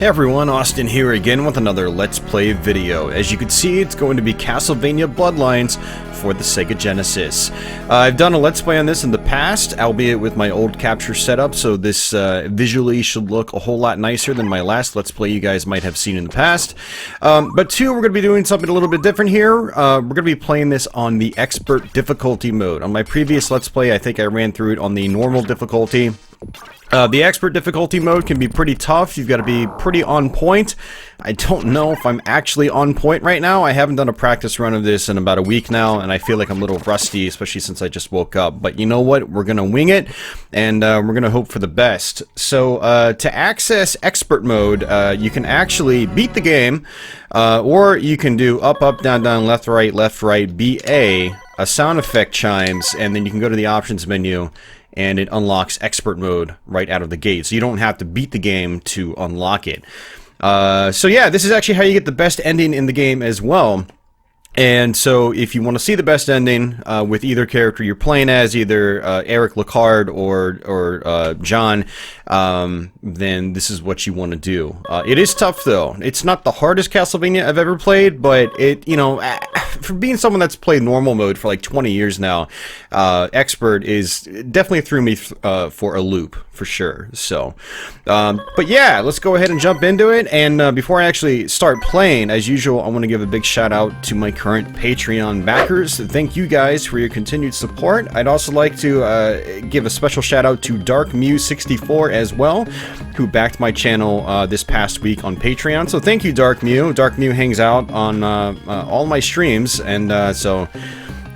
Hey everyone, Austin here again with another Let's Play video. As you can see, it's going to be Castlevania Bloodlines for the Sega Genesis. I've done a Let's Play on this in the past, albeit with my old capture setup, so this visually should look a whole lot nicer than my last Let's Play you guys might have seen in the past. But two, we're going to be doing something a little bit different here. We're going to be playing this on the Expert difficulty mode. On my previous Let's Play, I think I ran through it on the normal difficulty. The expert difficulty mode can be pretty tough. You've got to be pretty on point. I don't know if I'm actually on point right now. I haven't done a practice run of this in about a week now, and I feel like I'm a little rusty, especially since I just woke up. But you know what? We're going to wing it, and we're going to hope for the best. So, to access expert mode, you can actually beat the game, or you can do up, up, down, down, left, right, BA, a sound effect chimes, and then you can go to the options menu, and it unlocks expert mode right out of the gate. So you don't have to beat the game to unlock it. So yeah, this is actually how you get the best ending in the game as well. And so if you want to see the best ending with either character you're playing as, either Eric Lecard or John, then this is what you want to do. It is tough though. It's not the hardest Castlevania I've ever played, but it, you know, for being someone that's played normal mode for like 20 years now, Expert is definitely threw me for a loop for sure. So, but yeah, let's go ahead and jump into it. And before I actually start playing, as usual, I want to give a big shout out to my current Patreon backers. Thank you guys for your continued support. I'd also like to give a special shout out to DarkMew64 as well, who backed my channel this past week on Patreon. So thank you, DarkMew. DarkMew hangs out on all my streams, and so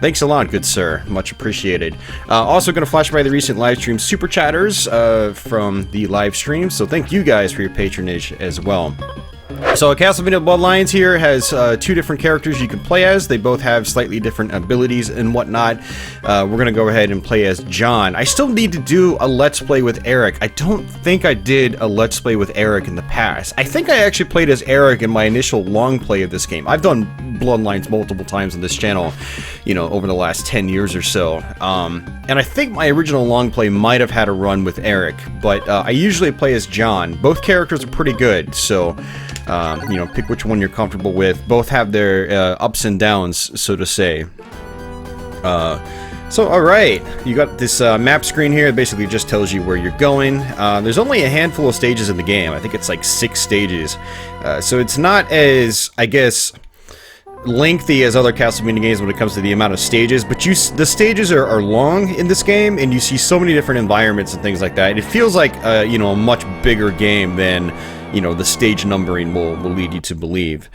thanks a lot, good sir. Much appreciated. Also going to flash by the recent live stream super chatters from the live stream, so thank you guys for your patronage as well. So Castlevania Bloodlines here has two different characters you can play as. They both have slightly different abilities and whatnot. We're going to go ahead and play as John. I still need to do a Let's Play with Eric. I don't think I did a Let's Play with Eric in the past. I think I actually played as Eric in my initial long play of this game. I've done Bloodlines multiple times on this channel, you know, over the last 10 years or so. And I think my original long play might have had a run with Eric, but I usually play as John. Both characters are pretty good, so you know, pick which one you're comfortable with. Both have their ups and downs, so to say. So, alright, you got this map screen here. It basically just tells you where you're going. There's only a handful of stages in the game. I think it's like 6 stages. So it's not as, I guess, lengthy as other Castlevania games when it comes to the amount of stages, but the stages are long in this game, and you see so many different environments and things like that. It feels like, you know, a much bigger game than, you know, the stage numbering will lead you to believe.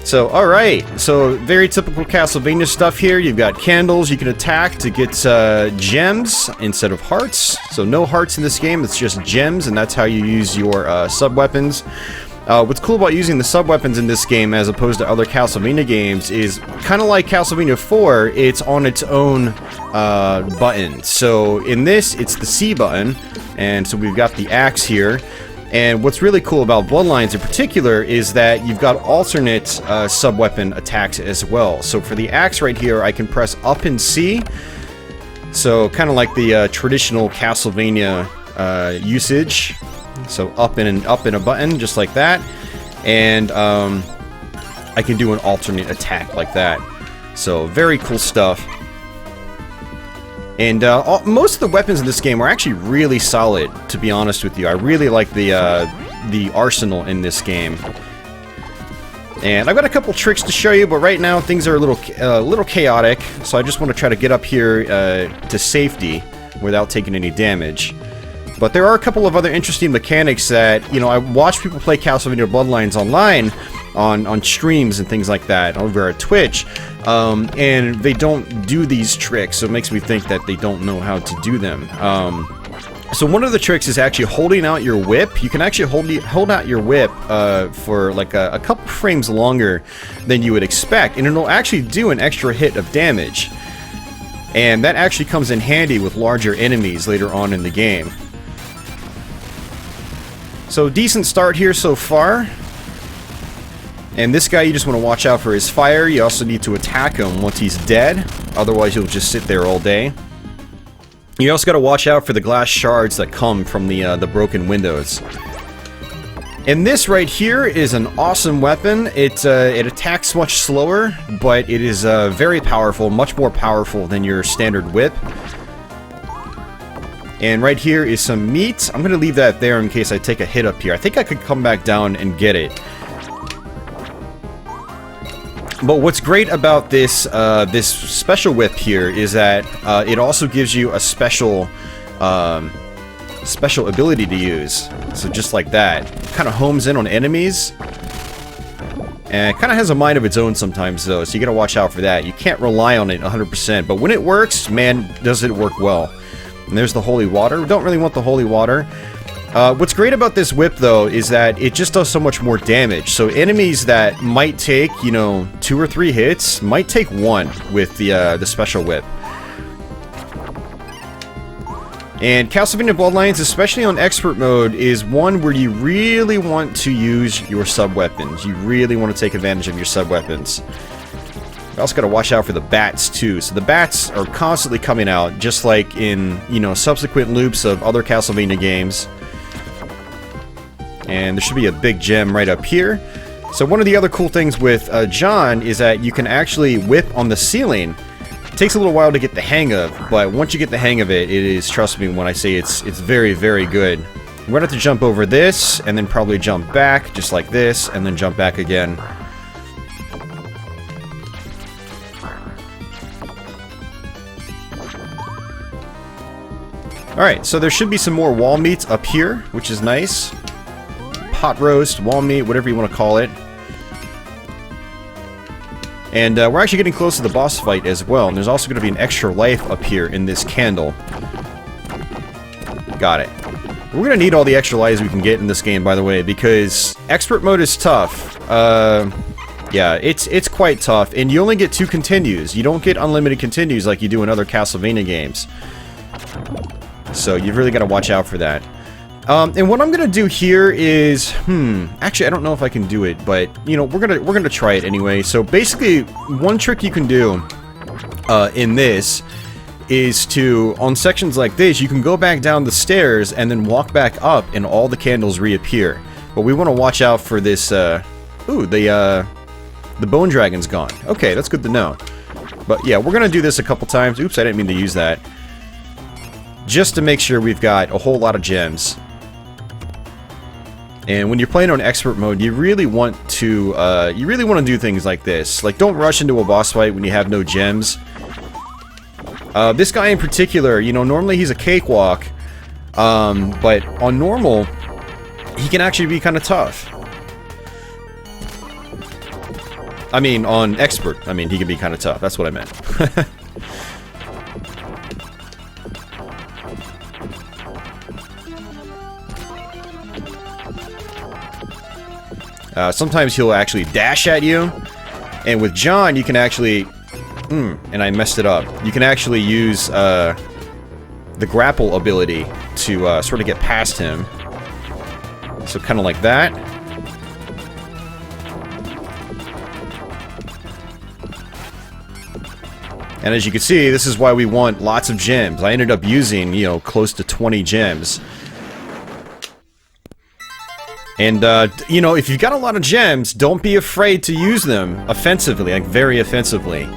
So, alright, so very typical Castlevania stuff here. You've got candles you can attack to get gems instead of hearts. So no hearts in this game, it's just gems, and that's how you use your sub-weapons. What's cool about using the sub-weapons in this game as opposed to other Castlevania games is kind of like Castlevania 4, it's on its own button. So in this, it's the C button, and so we've got the axe here. And what's really cool about Bloodlines in particular is that you've got alternate sub-weapon attacks as well. So for the axe right here, I can press up and C. So kind of like the traditional Castlevania usage. So up and a button, just like that. And I can do an alternate attack like that. So very cool stuff. And most of the weapons in this game are actually really solid, to be honest with you. I really like the arsenal in this game. And I've got a couple tricks to show you, but right now things are a little chaotic. So I just want to try to get up here to safety without taking any damage. But there are a couple of other interesting mechanics that, you know, I watch people play Castlevania Bloodlines online on streams and things like that over at Twitch, and they don't do these tricks, so it makes me think that they don't know how to do them. So one of the tricks is actually holding out your whip. You can actually hold out your whip for like a couple frames longer than you would expect, and it'll actually do an extra hit of damage. And that actually comes in handy with larger enemies later on in the game. So decent start here so far. And this guy, you just want to watch out for his fire. You also need to attack him once he's dead. Otherwise, he'll just sit there all day. You also got to watch out for the glass shards that come from the broken windows. And this right here is an awesome weapon. It attacks much slower, but it is very powerful, much more powerful than your standard whip. And right here is some meat. I'm going to leave that there in case I take a hit up here. I think I could come back down and get it. But what's great about this this special whip here is that it also gives you a special ability to use. So just like that, kind of homes in on enemies, and it kind of has a mind of its own sometimes though. So you gotta watch out for that. You can't rely on it 100%, but when it works, man, does it work well. And there's the holy water. We don't really want the holy water. What's great about this whip, though, is that it just does so much more damage. So enemies that might take, you know, 2 or 3 hits, might take 1 with the special whip. And Castlevania Bloodlines, especially on expert mode, is one where you really want to use your sub-weapons. You really want to take advantage of your sub-weapons. You also gotta watch out for the bats, too. So the bats are constantly coming out, just like in, you know, subsequent loops of other Castlevania games. And there should be a big gem right up here. So one of the other cool things with John is that you can actually whip on the ceiling. It takes a little while to get the hang of, but once you get the hang of it, it is, trust me when I say it's very, very good. We're gonna have to jump over this, and then probably jump back, just like this, and then jump back again. Alright, so there should be some more wall meat up here, which is nice. Pot roast, wall meat, whatever you want to call it. And we're actually getting close to the boss fight as well. And there's also going to be an extra life up here in this candle. Got it. We're going to need all the extra lives we can get in this game, by the way, because expert mode is tough. Yeah, it's quite tough. And you only get 2 continues. You don't get unlimited continues like you do in other Castlevania games. So you've really got to watch out for that. And what I'm gonna do here is, actually I don't know if I can do it, but you know, we're gonna try it anyway. So basically, one trick you can do in this is to, on sections like this, you can go back down the stairs and then walk back up, and all the candles reappear. But we want to watch out for this. Ooh, the bone dragon's gone. Okay, that's good to know. But yeah, we're gonna do this a couple times. Oops, I didn't mean to use that. Just to make sure we've got a whole lot of gems. And when you're playing on expert mode, you really want to do things like this. Like, don't rush into a boss fight when you have no gems. This guy in particular, you know, normally he's a cakewalk, but on normal, he can actually be kind of tough. I mean, on expert, I mean, he can be kind of tough. That's what I meant. Sometimes he'll actually dash at you, and with John you can actually, and I messed it up, you can actually use the grapple ability to sort of get past him. So kind of like that. And as you can see, this is why we want lots of gems. I ended up using, you know, close to 20 gems. And, you know, if you've got a lot of gems, don't be afraid to use them offensively, like, very offensively.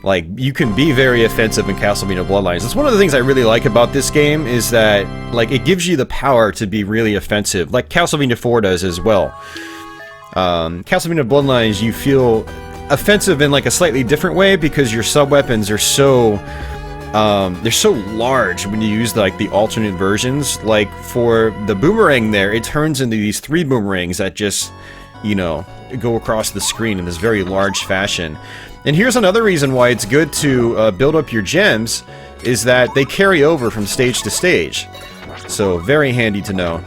Like, you can be very offensive in Castlevania Bloodlines. That's one of the things I really like about this game, is that, like, it gives you the power to be really offensive, like Castlevania 4 does as well. Castlevania Bloodlines, you feel offensive in, like, a slightly different way, because your sub-weapons are so... they're so large when you use like the alternate versions. Like for the boomerang there, it turns into these 3 boomerangs that just, you know, go across the screen in this very large fashion. And here's another reason why it's good to build up your gems, is that they carry over from stage to stage. So very handy to know.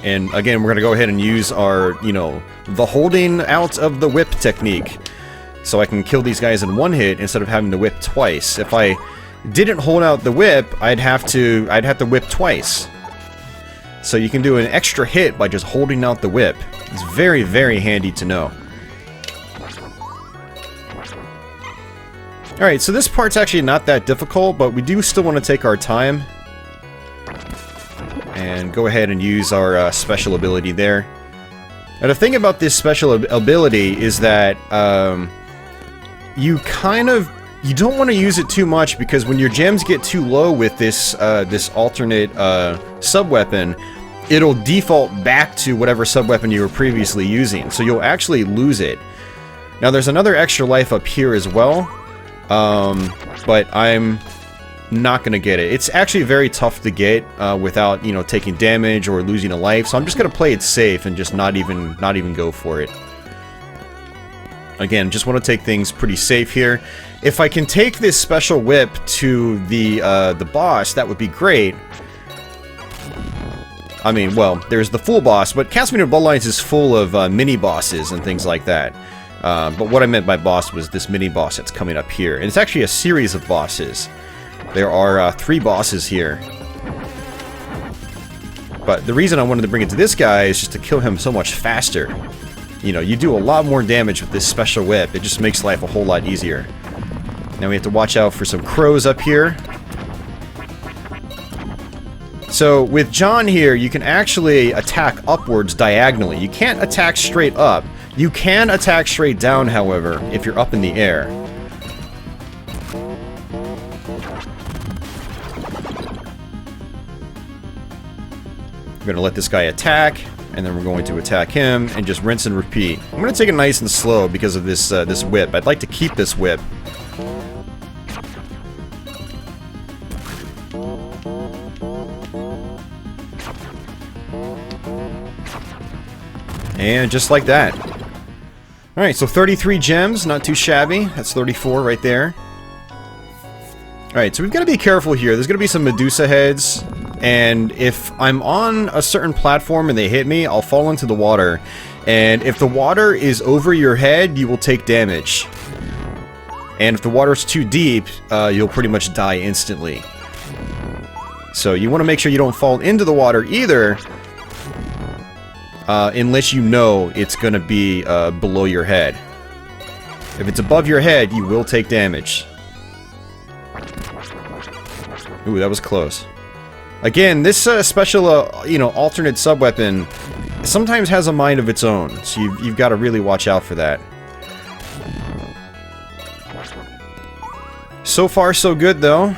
And again, we're gonna go ahead and use our, you know, the holding out of the whip technique. So I can kill these guys in 1 hit instead of having to whip twice. If I didn't hold out the whip, I'd have to whip twice. So you can do an extra hit by just holding out the whip. It's very, very handy to know. Alright, so this part's actually not that difficult, but we do still want to take our time. And go ahead and use our special ability there. Now the thing about this special ability is that you don't want to use it too much, because when your gems get too low with this this alternate sub-weapon, it'll default back to whatever sub-weapon you were previously using, so you'll actually lose it. Now there's another extra life up here as well, but I'm not gonna get it. It's actually very tough to get without, you know, taking damage or losing a life, so I'm just gonna play it safe and just not even go for it. Again, just want to take things pretty safe here. If I can take this special whip to the boss, that would be great. I mean, well, there's the full boss, but Castlevania Bloodlines is full of mini-bosses and things like that. But what I meant by boss was this mini-boss that's coming up here. And it's actually a series of bosses. There are 3 bosses here. But the reason I wanted to bring it to this guy is just to kill him so much faster. You know, you do a lot more damage with this special whip. It just makes life a whole lot easier. Now we have to watch out for some crows up here. So with John here, you can actually attack upwards diagonally. You can't attack straight up. You can attack straight down, however, if you're up in the air. We're going to let this guy attack, and then we're going to attack him, and just rinse and repeat. I'm going to take it nice and slow because of this this whip. I'd like to keep this whip. And just like that. Alright, so 33 gems, not too shabby. That's 34 right there. Alright, so we've got to be careful here. There's going to be some Medusa heads. And if I'm on a certain platform and they hit me, I'll fall into the water. And if the water is over your head, you will take damage. And if the water's too deep, you'll pretty much die instantly. So you want to make sure you don't fall into the water either. Unless you know it's going to be below your head. If it's above your head, you will take damage. Ooh, that was close. Again, this special, you know, alternate sub-weapon sometimes has a mind of its own, so you've got to really watch out for that. So far, so good, though.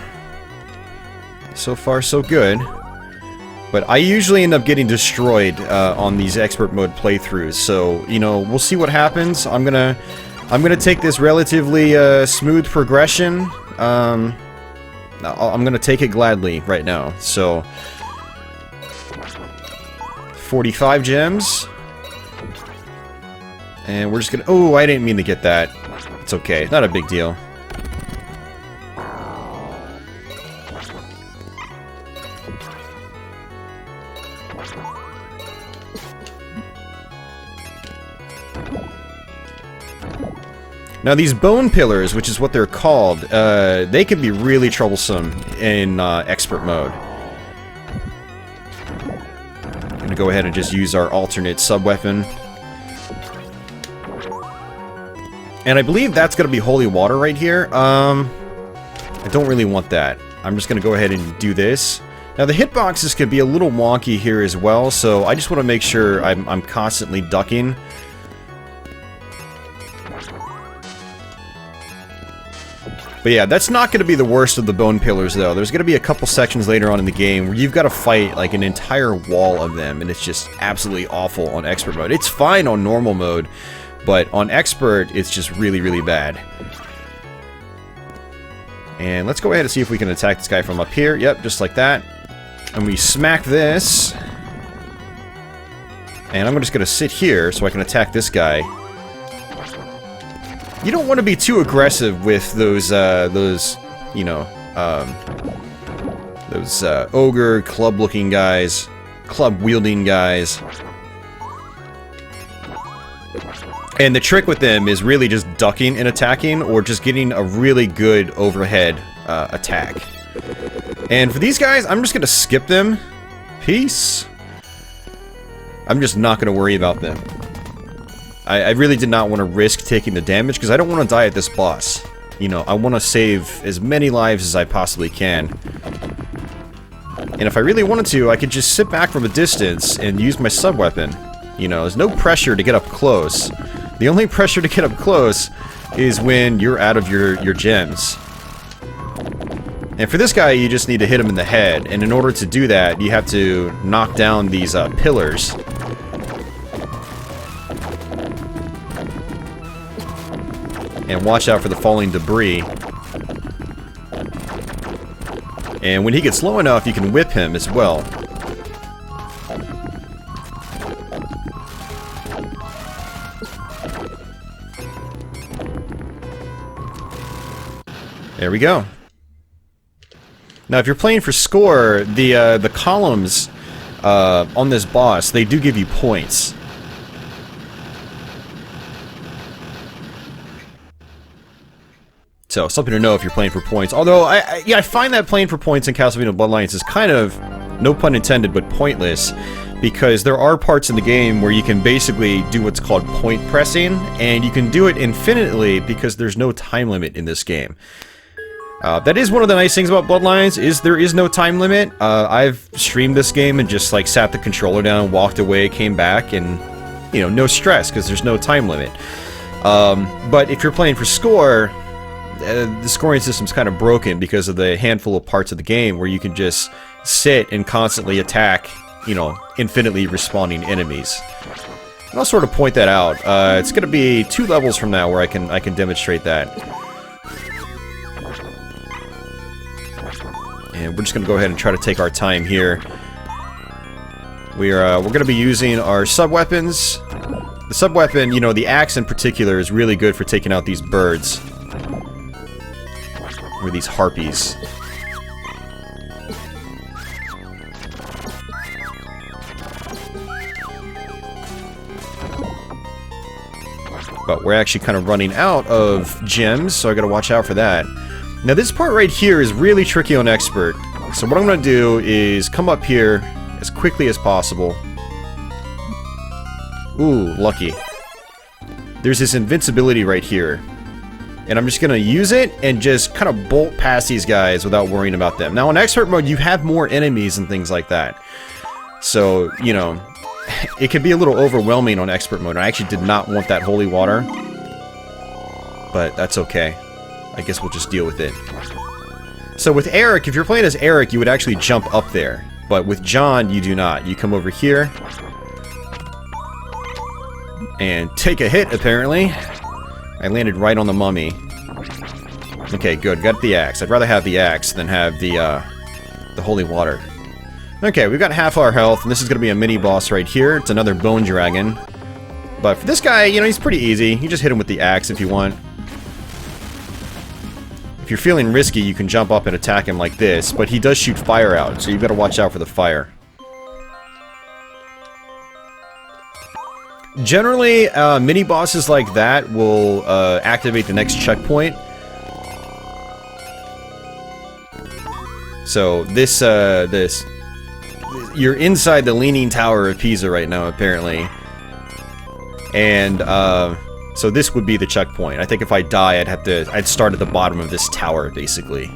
So far, so good. But I usually end up getting destroyed on these expert mode playthroughs, so, you know, we'll see what happens. I'm gonna take this relatively smooth progression. I'm gonna take it gladly right now. So 45 gems, and we're just gonna. Oh, I didn't mean to get that. It's okay, not a big deal. Now these bone pillars, which is what they're called, they can be really troublesome in expert mode. I'm gonna go ahead and just use our alternate sub-weapon. And I believe that's gonna be holy water right here. I don't really want that. I'm just gonna go ahead and do this. Now the hitboxes can be a little wonky here as well, so I just want to make sure I'm constantly ducking. But yeah, that's not going to be the worst of the bone pillars, though. There's going to be a couple sections later on in the game where you've got to fight, like, an entire wall of them, and it's just absolutely awful on expert mode. It's fine on normal mode, but on expert, it's just really, really bad. And let's go ahead and see if we can attack this guy from up here. Yep, just like that. And we smack this. And I'm just going to sit here so I can attack this guy. You don't want to be too aggressive with those you know, those ogre, club-looking guys, club-wielding guys. And the trick with them is really just ducking and attacking, or just getting a really good overhead attack. And for these guys, I'm just going to skip them. Peace. I'm just not going to worry about them. I really did not want to risk taking the damage, because I don't want to die at this boss. You know, I want to save as many lives as I possibly can. And if I really wanted to, I could just sit back from a distance and use my sub-weapon. You know, there's no pressure to get up close. The only pressure to get up close is when you're out of your gems. And for this guy, you just need to hit him in the head. And in order to do that, you have to knock down these pillars. And watch out for the falling debris. And when he gets low enough, you can whip him as well. There we go. Now, if you're playing for score, the columns on this boss, they do give you points. So, something to know if you're playing for points. Although, I find that playing for points in Castlevania Bloodlines is kind of, no pun intended, but pointless. Because there are parts in the game where you can basically do what's called point pressing, and you can do it infinitely because there's no time limit in this game. That is one of the nice things about Bloodlines, is there is no time limit. I've streamed this game and just, like, sat the controller down, walked away, came back, and, you know, no stress, because there's no time limit. But if you're playing for score, the scoring system's kind of broken because of the handful of parts of the game where you can just sit and constantly attack, you know, infinitely respawning enemies. And I'll sort of point that out. It's going to be 2 levels from now where I can demonstrate that. And we're just going to go ahead and try to take our time here. We're going to be using our sub-weapons. The sub-weapon, you know, the axe in particular is really good for taking out these birds. Or these harpies. But we're actually kind of running out of gems, so I gotta watch out for that. Now this part right here is really tricky on expert. So what I'm gonna do is come up here as quickly as possible. Ooh, lucky. There's this invincibility right here. And I'm just going to use it and just kind of bolt past these guys without worrying about them. Now, in expert mode, you have more enemies and things like that. So, you know, it can be a little overwhelming on expert mode. I actually did not want that holy water. But that's okay. I guess we'll just deal with it. So with Eric, if you're playing as Eric, you would actually jump up there. But with John, you do not. You come over here. And take a hit, apparently. I landed right on the mummy. Okay, good. Got the axe. I'd rather have the axe than have the holy water. Okay, we've got half our health, and this is going to be a mini-boss right here. It's another bone dragon. But for this guy, you know, he's pretty easy. You just hit him with the axe if you want. If you're feeling risky, you can jump up and attack him like this, but he does shoot fire out, so you've got to watch out for the fire. Generally, mini-bosses like that will activate the next checkpoint. So, you're inside the Leaning Tower of Pisa right now, apparently. And, so this would be the checkpoint. I think if I die, I'd start at the bottom of this tower, basically.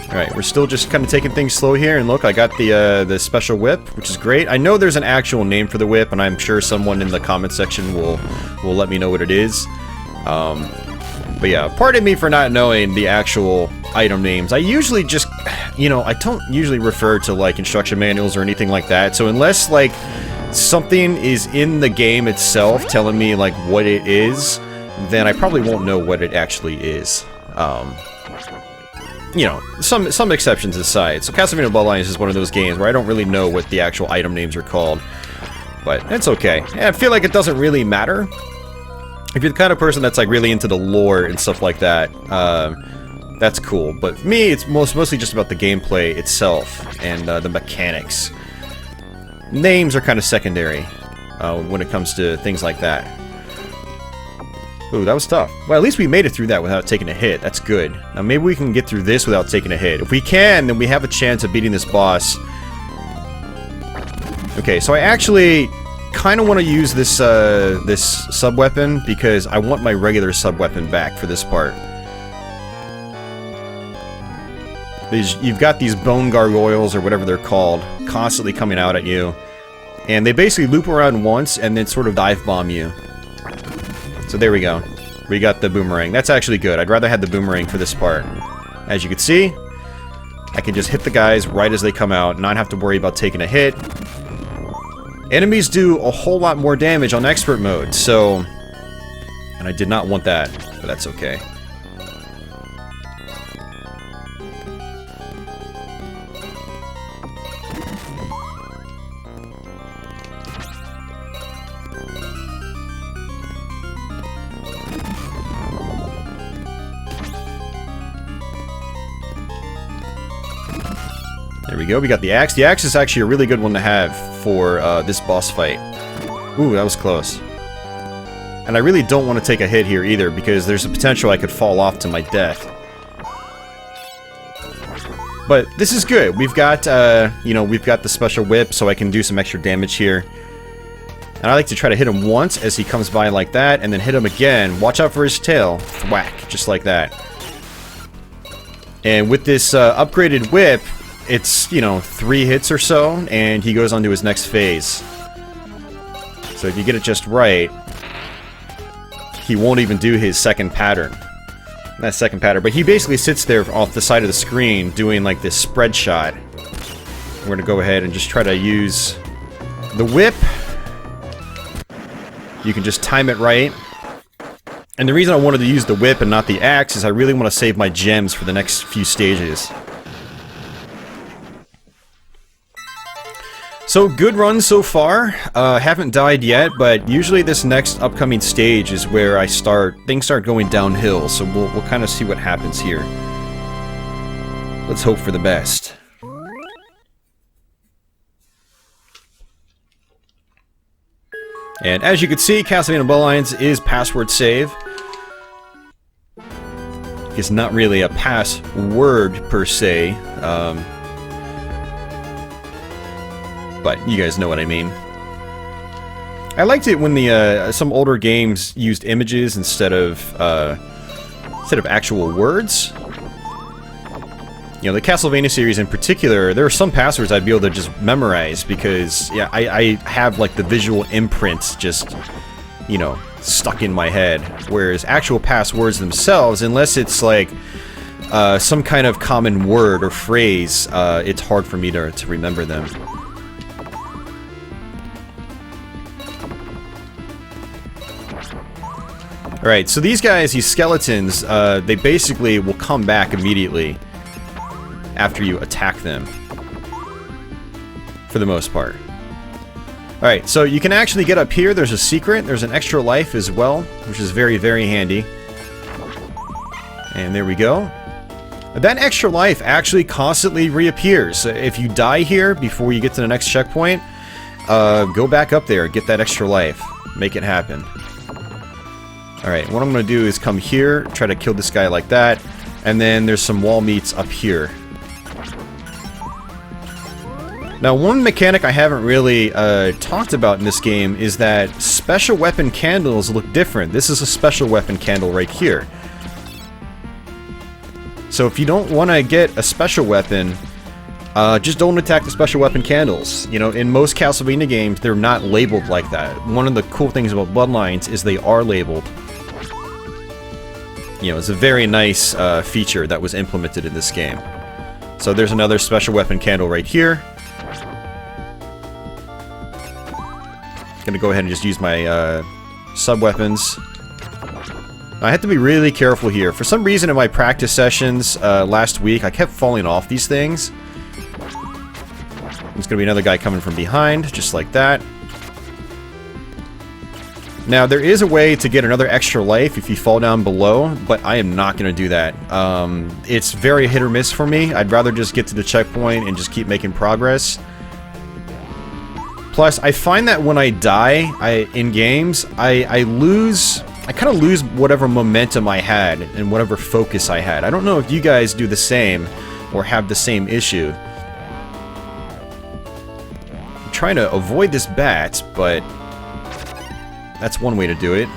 Alright, we're still just kind of taking things slow here, and look, I got the special whip, which is great. I know there's an actual name for the whip, and I'm sure someone in the comment section will let me know what it is. But yeah, pardon me for not knowing the actual item names. I usually just, you know, I don't usually refer to, like, instruction manuals or anything like that, so unless, like, something is in the game itself telling me, like, what it is, then I probably won't know what it actually is. You know, some exceptions aside. So Castlevania Bloodlines is one of those games where I don't really know what the actual item names are called. But it's okay. Yeah, I feel like it doesn't really matter. If you're the kind of person that's like really into the lore and stuff like that, that's cool. But for me, it's mostly just about the gameplay itself and the mechanics. Names are kind of secondary when it comes to things like that. Ooh, that was tough. Well, at least we made it through that without taking a hit. That's good. Now, maybe we can get through this without taking a hit. If we can, then we have a chance of beating this boss. Okay, so I actually kind of want to use this this sub-weapon because I want my regular sub-weapon back for this part. You've got these bone gargoyles, or whatever they're called, constantly coming out at you. And they basically loop around once and then sort of dive bomb you. So there we go. We got the boomerang. That's actually good. I'd rather have the boomerang for this part. As you can see, I can just hit the guys right as they come out, not have to worry about taking a hit. Enemies do a whole lot more damage on expert mode, so... And I did not want that, but that's okay. There we go, we got the axe. The axe is actually a really good one to have for this boss fight. Ooh, that was close. And I really don't want to take a hit here either, because there's a potential I could fall off to my death. But this is good. We've got, you know, we've got the special whip, so I can do some extra damage here. And I like to try to hit him once as he comes by like that, and then hit him again. Watch out for his tail. Whack, just like that. And with this upgraded whip, it's, you know, 3 hits or so, and he goes on to his next phase. So if you get it just right, he won't even do his second pattern. Not second pattern, but he basically sits there off the side of the screen doing like this spread shot. We're gonna go ahead and just try to use the whip. You can just time it right. And the reason I wanted to use the whip and not the axe is I really want to save my gems for the next few stages. So, good run so far. Haven't died yet, but usually this next upcoming stage is where things start going downhill, so we'll kind of see what happens here. Let's hope for the best. And as you can see, Castlevania Bloodlines is password save. It's not really a password per se, but you guys know what I mean. I liked it when the some older games used images instead of actual words. You know, the Castlevania series in particular, there are some passwords I'd be able to just memorize because, yeah, I have like the visual imprints just, you know, stuck in my head. Whereas actual passwords themselves, unless it's like some kind of common word or phrase, it's hard for me to remember them. Alright, so these guys, these skeletons, they basically will come back immediately after you attack them. For the most part. Alright, so you can actually get up here. There's a secret. There's an extra life as well, which is very, very handy. And there we go. That extra life actually constantly reappears. If you die here before you get to the next checkpoint, go back up there, get that extra life. Make it happen. Alright, what I'm going to do is come here, try to kill this guy like that, and then there's some wall meats up here. Now, one mechanic I haven't really talked about in this game is that special weapon candles look different. This is a special weapon candle right here. So if you don't want to get a special weapon, just don't attack the special weapon candles. You know, in most Castlevania games, they're not labeled like that. One of the cool things about Bloodlines is they are labeled. You know, it's a very nice feature that was implemented in this game. So there's another special weapon candle right here. Gonna go ahead and just use my sub-weapons. I have to be really careful here. For some reason in my practice sessions last week, I kept falling off these things. There's gonna be another guy coming from behind, just like that. Now, there is a way to get another extra life if you fall down below, but I am not going to do that. It's very hit or miss for me. I'd rather just get to the checkpoint and just keep making progress. Plus, I find that when I die in games, I kind of lose whatever momentum I had and whatever focus I had. I don't know if you guys do the same or have the same issue. I'm trying to avoid this bat, but That's one way to do it.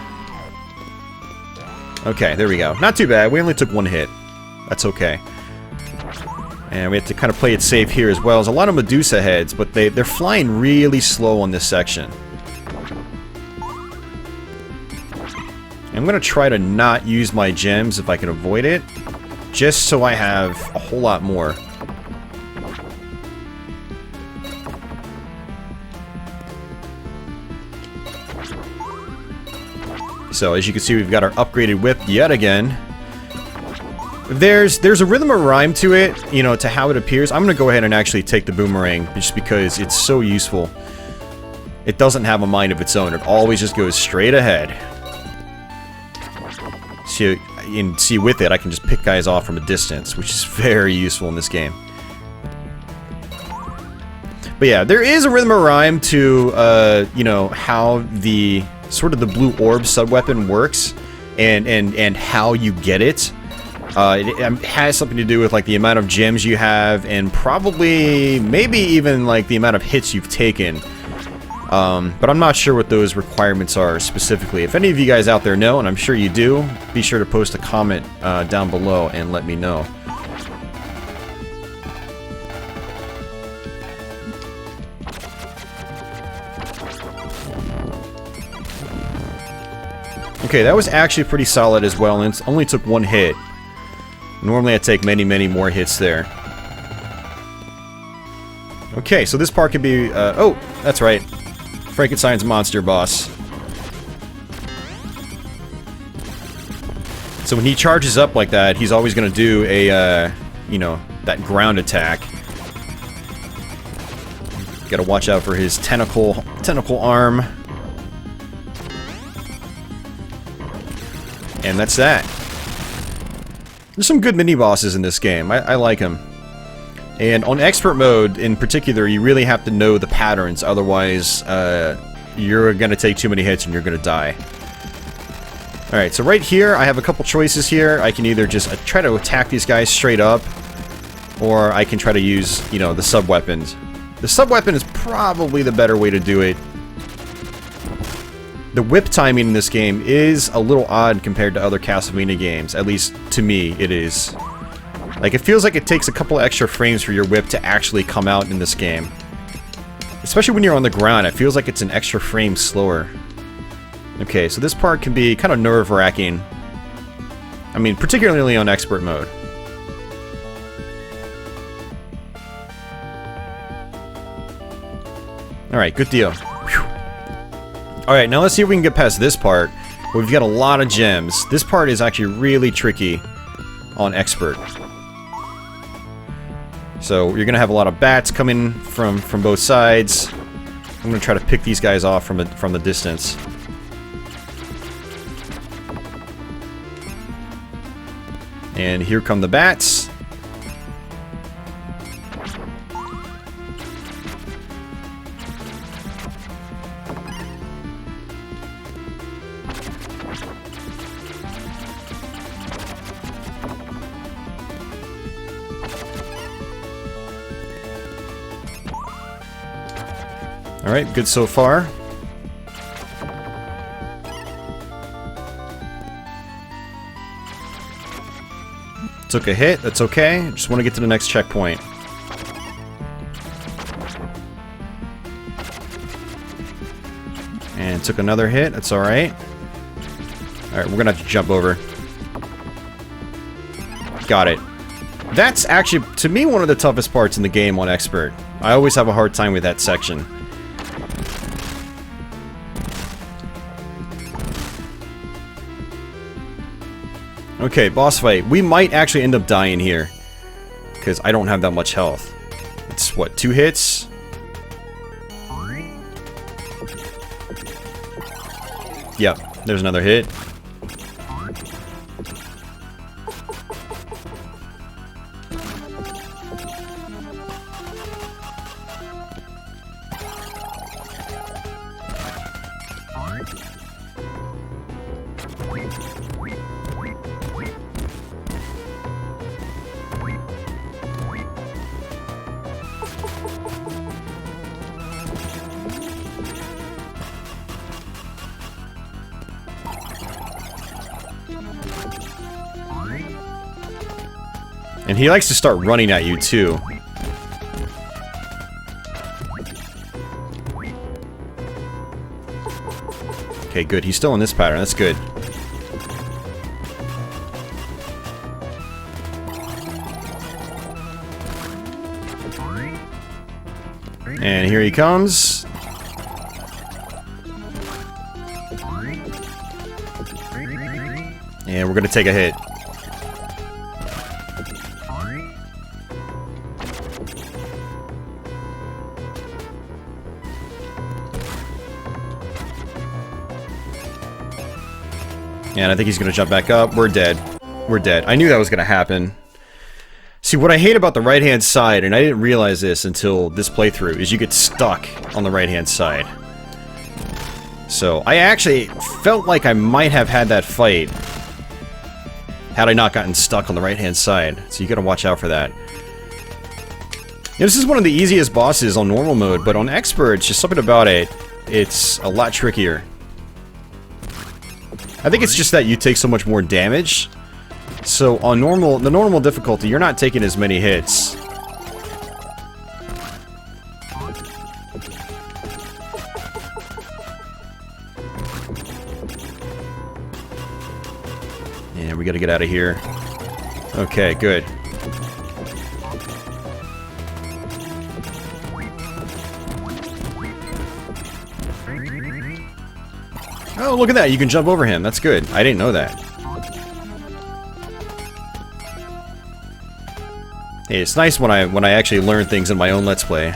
Okay, there we go. Not too bad. We only took one hit. That's okay. And we have to kind of play it safe here as well. There's a lot of Medusa heads, but they're flying really slow on this section. I'm going to try to not use my gems if I can avoid it, just so I have a whole lot more. So as you can see, we've got our upgraded whip yet again. There's a rhythm or rhyme to it, you know, to how it appears. I'm going to go ahead and actually take the boomerang just because it's so useful. It doesn't have a mind of its own. It always just goes straight ahead. So, and see, with it, I can just pick guys off from a distance, which is very useful in this game. But yeah, there is a rhythm or rhyme to, you know, how the sort of the blue orb sub-weapon works, and how you get it. It has something to do with like the amount of gems you have, and probably, maybe even like the amount of hits you've taken. But I'm not sure what those requirements are specifically. If any of you guys out there know, and I'm sure you do, be sure to post a comment down below and let me know. Okay, that was actually pretty solid as well, and it only took one hit. Normally I take many, many more hits there. Okay, so this part could be, oh, that's right. Frankenstein's monster boss. So when he charges up like that, he's always going to do a, you know, that ground attack. Gotta watch out for his tentacle arm. And that's that. There's some good mini-bosses in this game. I like them. And on expert mode, in particular, you really have to know the patterns, otherwise, you're gonna take too many hits and you're gonna die. Alright, so right here, I have a couple choices here. I can either just try to attack these guys straight up, or I can try to use, you know, the sub-weapons. The sub-weapon is probably the better way to do it. The whip timing in this game is a little odd compared to other Castlevania games. At least, to me, it is. Like, it feels like it takes a couple extra frames for your whip to actually come out in this game. Especially when you're on the ground, it feels like it's an extra frame slower. Okay, so this part can be kind of nerve-wracking. I mean, particularly on expert mode. Alright, good deal. Alright, now let's see if we can get past this part. We've got a lot of gems. This part is actually really tricky on expert. So you're gonna have a lot of bats coming from both sides. I'm gonna try to pick these guys off from the distance. And here come the bats. Alright, good so far. Took a hit, that's okay. Just want to get to the next checkpoint. And took another hit, that's alright. Alright, we're gonna have to jump over. Got it. That's actually, to me, one of the toughest parts in the game on expert. I always have a hard time with that section. Okay, boss fight. We might actually end up dying here, because I don't have that much health. It's, what, 2 hits? Yep, there's another hit. And he likes to start running at you, too. Okay, good. He's still in this pattern. That's good. And here he comes. And we're gonna take a hit. And I think he's gonna jump back up. We're dead. We're dead. I knew that was gonna happen. See, what I hate about the right-hand side, and I didn't realize this until this playthrough, is you get stuck on the right-hand side. So, I actually felt like I might have had that fight had I not gotten stuck on the right-hand side. So you gotta watch out for that. This is one of the easiest bosses on normal mode, but on expert, it's just something about it. It's a lot trickier. I think it's just that you take so much more damage. So on the normal difficulty, you're not taking as many hits. Yeah, we gotta get out of here. Okay, good. Oh, look at that. You can jump over him. That's good. I didn't know that. Hey, it's nice when I actually learn things in my own Let's Play.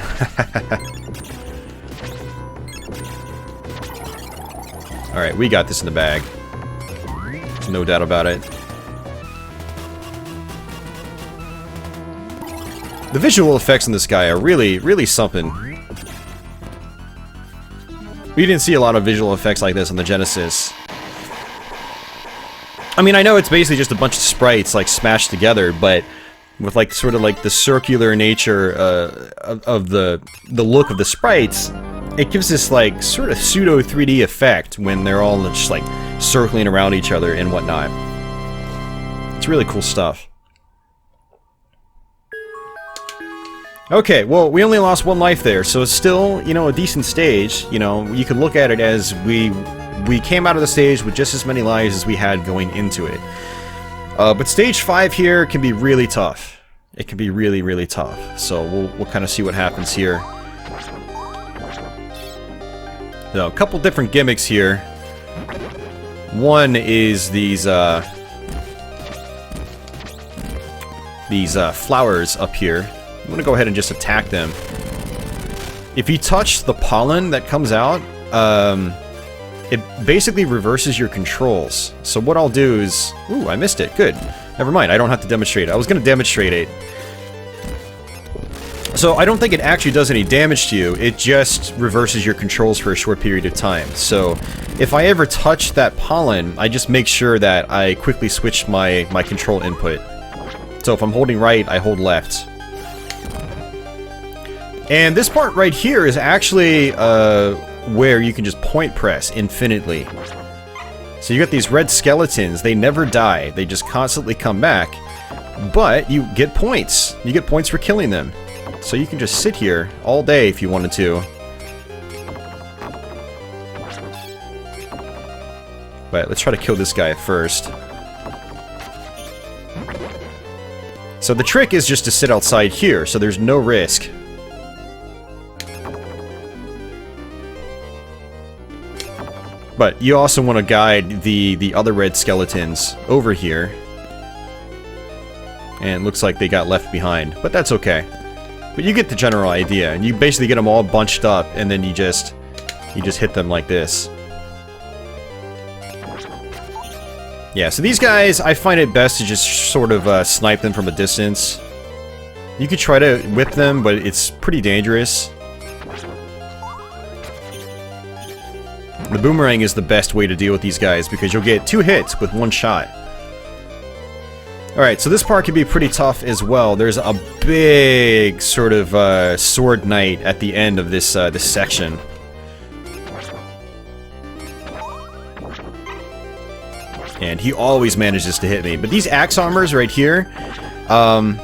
Alright, we got this in the bag. There's no doubt about it. The visual effects in this guy are really, really something. We didn't see a lot of visual effects like this on the Genesis. I mean, I know it's basically just a bunch of sprites, like, smashed together, but with, like, sort of, like, the circular nature of the look of the sprites, it gives this, like, sort of pseudo 3D effect when they're all just, like, circling around each other and whatnot. It's really cool stuff. Okay, well, we only lost one life there, so it's still, you know, a decent stage. You know, you could look at it as we came out of the stage with just as many lives as we had going into it. But stage 5 here can be really tough. It can be really, really tough. So we'll kind of see what happens here. So, a couple different gimmicks here. One is these flowers up here. I'm gonna go ahead and just attack them. If you touch the pollen that comes out, it basically reverses your controls. So what I'll do is... Ooh, I missed it. Good. Never mind, I don't have to demonstrate it. I was gonna demonstrate it. So I don't think it actually does any damage to you, it just reverses your controls for a short period of time. So if I ever touch that pollen, I just make sure that I quickly switch my control input. So if I'm holding right, I hold left. And this part right here is actually where you can just point press infinitely. So you got these red skeletons, they never die, they just constantly come back. But you get points. You get points for killing them. So you can just sit here all day if you wanted to. But let's try to kill this guy first. So the trick is just to sit outside here, so there's no risk. But you also want to guide the other red skeletons over here. And it looks like they got left behind, but that's okay. But you get the general idea, and you basically get them all bunched up, and then you just hit them like this. Yeah, so these guys, I find it best to just sort of snipe them from a distance. You could try to whip them, but it's pretty dangerous. The boomerang is the best way to deal with these guys, because you'll get 2 hits with 1 shot. Alright, so this part can be pretty tough as well. There's a big sort of sword knight at the end of this section. And he always manages to hit me. But these axe armors right here, Go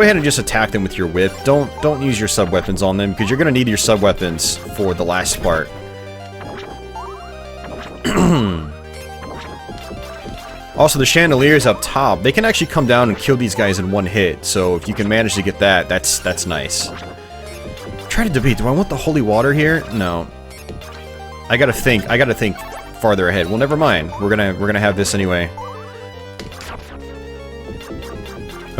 ahead and just attack them with your whip. Don't use your sub-weapons on them, because you're going to need your sub-weapons for the last part. Also, the chandeliers up top, they can actually come down and kill these guys in one hit, so if you can manage to get that, that's nice. I'm trying to debate, do I want the holy water here? No. I gotta think farther ahead. Well, never mind. We're gonna have this anyway.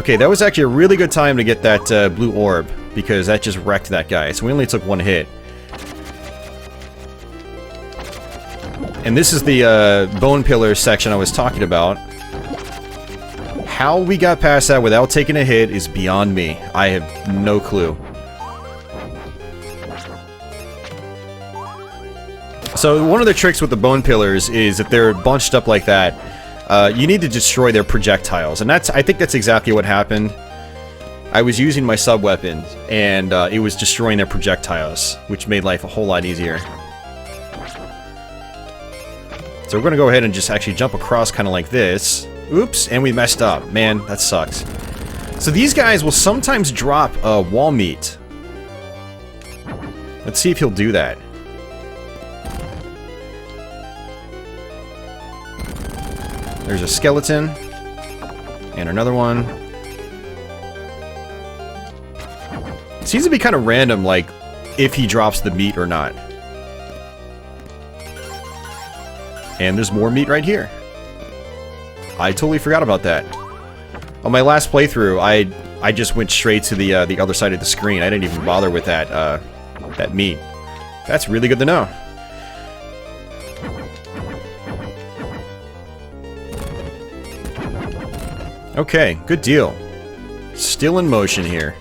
Okay, that was actually a really good time to get that blue orb, because that just wrecked that guy, so we only took one hit. And this is the bone pillar section I was talking about. How we got past that without taking a hit is beyond me. I have no clue. So one of the tricks with the bone pillars is if they're bunched up like that, you need to destroy their projectiles. And I think that's exactly what happened. I was using my sub-weapon, and it was destroying their projectiles, which made life a whole lot easier. So we're going to go ahead and just actually jump across kind of like this. Oops, and we messed up. Man, that sucks. So these guys will sometimes drop wall meat. Let's see if he'll do that. There's a skeleton. And another one. It seems to be kind of random, like, if he drops the meat or not. And there's more meat right here. I totally forgot about that. On my last playthrough, I just went straight to the other side of the screen. I didn't even bother with that meat. That's really good to know. Okay, good deal. Still in motion here.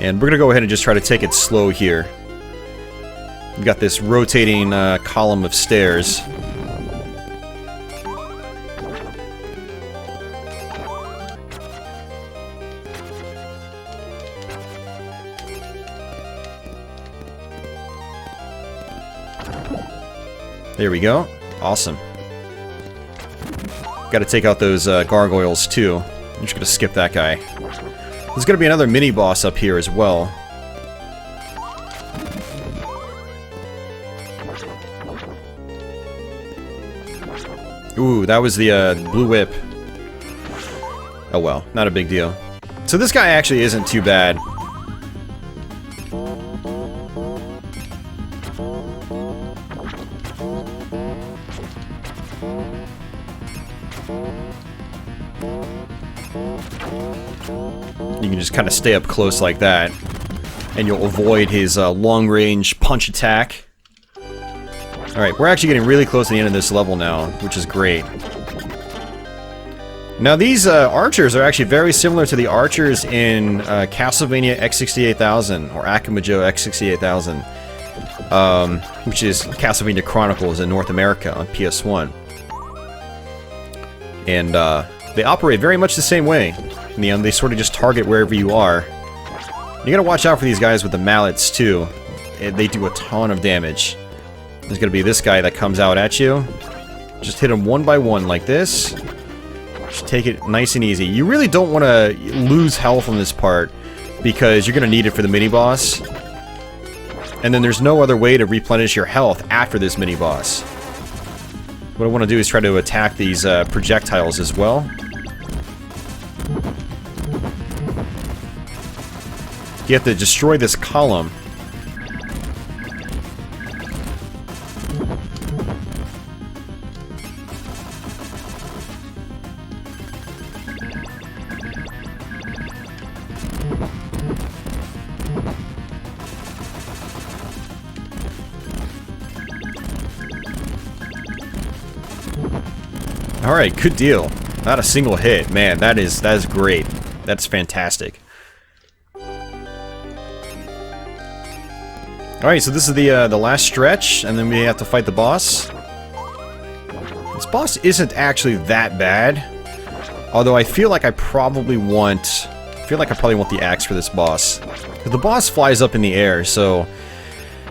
And we're gonna go ahead and just try to take it slow here. We've got this rotating column of stairs. There we go. Awesome. Got to take out those gargoyles too. I'm just gonna skip that guy. There's gonna be another mini boss up here as well. Ooh, that was the blue whip. Oh well, not a big deal. So this guy actually isn't too bad. You can just kind of stay up close like that, and you'll avoid his long-range punch attack. Alright, we're actually getting really close to the end of this level now, which is great. Now these archers are actually very similar to the archers in Castlevania X68000, or Akamajo X68000, which is Castlevania Chronicles in North America on PS1. And they operate very much the same way. In the end, they sort of just target wherever you are. You gotta watch out for these guys with the mallets too. They do a ton of damage. There's gonna be this guy that comes out at you. Just hit him one by one like this. Just take it nice and easy. You really don't want to lose health on this part, because you're gonna need it for the mini-boss. And then there's no other way to replenish your health after this mini-boss. What I want to do is try to attack these projectiles as well. You have to destroy this column. Alright, good deal. Not a single hit. Man, that is great. That's fantastic. Alright, so this is the last stretch, and then we have to fight the boss. This boss isn't actually that bad. Although I feel like I probably want the axe for this boss. Because the boss flies up in the air, so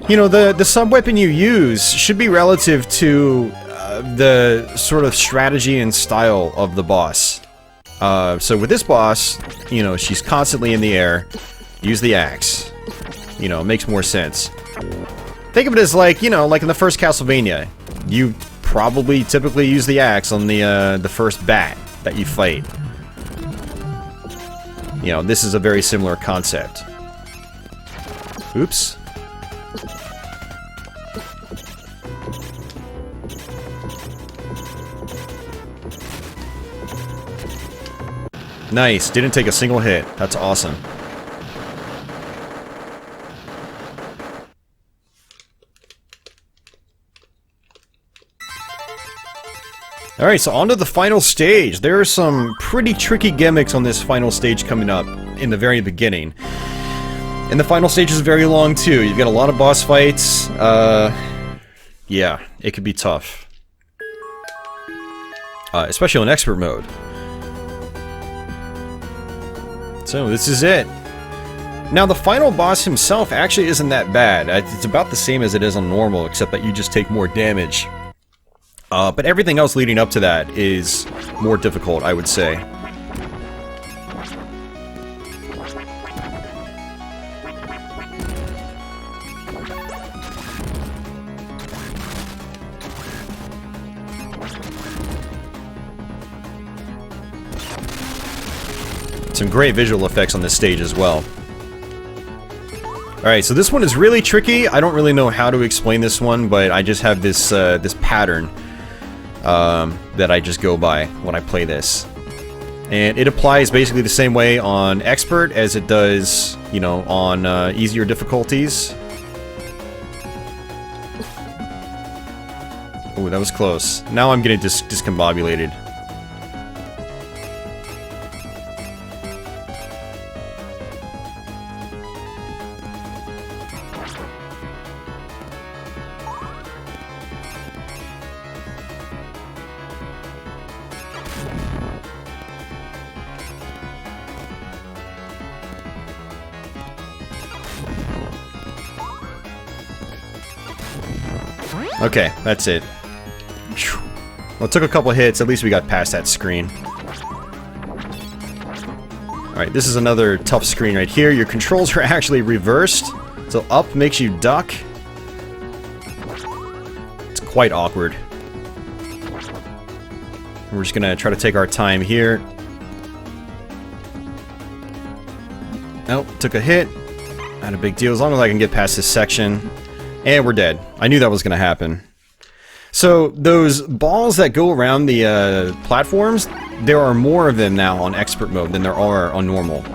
you know, the sub-weapon you use should be relative to the sort of strategy and style of the boss. So with this boss, you know, she's constantly in the air. Use the axe. You know, it makes more sense. Think of it as like, you know, like in the first Castlevania. You probably typically use the axe on the first bat that you fight. You know, this is a very similar concept. Oops. Nice, didn't take a single hit. That's awesome. Alright, so on to the final stage. There are some pretty tricky gimmicks on this final stage coming up in the very beginning. And the final stage is very long too. You've got a lot of boss fights. Yeah, it could be tough. Especially on expert mode. So this is it. Now the final boss himself actually isn't that bad. It's about the same as it is on normal, except that you just take more damage. But everything else leading up to that is more difficult, I would say. Some great visual effects on this stage as well. Alright, so this one is really tricky. I don't really know how to explain this one, but I just have this this pattern that I just go by when I play this. And it applies basically the same way on Expert as it does, you know, on easier difficulties. Ooh, that was close. Now I'm getting discombobulated. Okay, that's it. Well, it took a couple hits, at least we got past that screen. Alright, this is another tough screen right here. Your controls are actually reversed. So up makes you duck. It's quite awkward. We're just gonna try to take our time here. Oh, took a hit. Not a big deal, as long as I can get past this section. And we're dead. I knew that was going to happen. So, those balls that go around the platforms, there are more of them now on expert mode than there are on normal.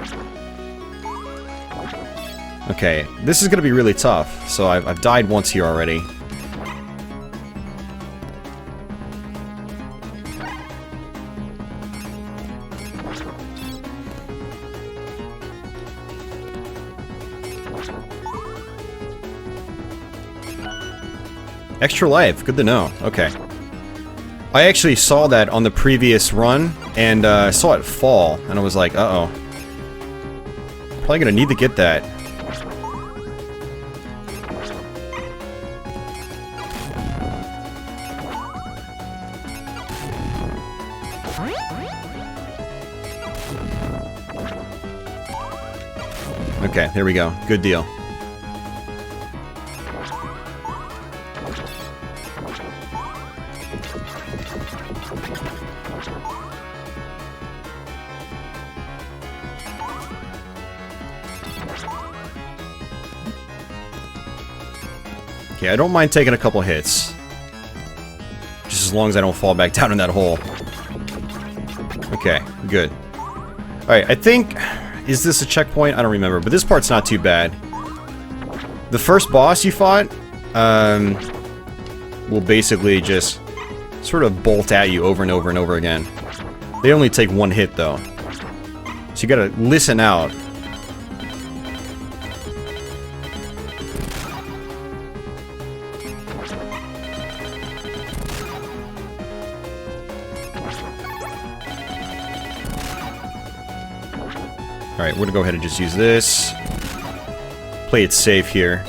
Okay, this is going to be really tough. So I've died once here already. Extra life, good to know. Okay. I actually saw that on the previous run, and saw it fall, and I was like, uh-oh. Probably gonna need to get that. Okay, there we go. Good deal. Okay, I don't mind taking a couple hits. Just as long as I don't fall back down in that hole. Okay, good. Alright, I think... Is this a checkpoint? I don't remember, but this part's not too bad. The first boss you fought, will basically just sort of bolt at you over and over and over again. They only take one hit, though. So you gotta listen out. Alright, we're gonna go ahead and just use this. Play it safe here.